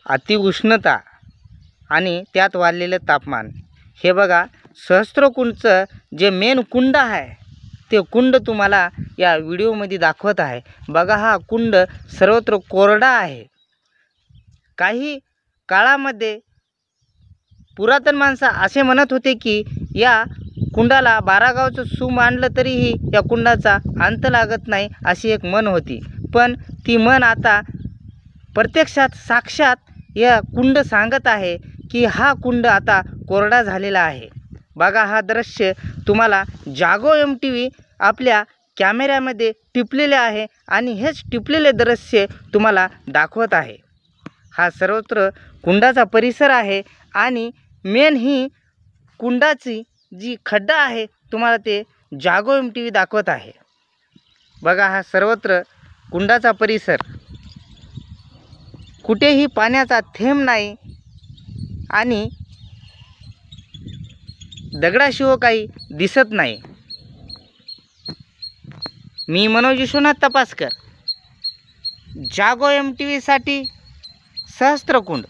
अतिउष्णता आणि त्यात वाढलेलं तापमान। हे बघा, सहस्त्रकुंडचं जे मेन कुंड आहे ते कुंड तुम्हाला या व्हिडिओमध्ये दाखवत आहे। बघा, हा कुंड सर्वत्र कोरडा आहे। काही काळामध्ये पुरातन माणसं असे म्हणत होते की या कुंडाला 12 गावचं सूम आणलं तरीही या कुंडाचा अंत लागत नाही, अशी एक म्हण होती। पण ती म्हण आता प्रत्यक्षात साक्षात या कुंड सांगत आहे की हा कुंड आता कोरडा झालेला आहे। बघा, हा दृश्य तुम्हाला जागो MTV आपल्या कॅमेऱ्यामध्ये टिपलेले आहे आणि हेच टिपलेले दृश्य तुम्हाला दाखवत आहे। हा सर्वत्र कुंडाचा परिसर आहे आणि मेन ही कुंडाची जी खड्डा आहे तुम्हाला ते जागो MTV दाखवत आहे। बघा, हा सर्वत्र कुंडाचा परिसर, कुठेही पाण्याचा थेंब नाही आणि दगडाशिवाय काही दिसत नाही। मी मनोज विश्वनाथ तपासकर, जागो MTV साठी सहस्त्रकुंड।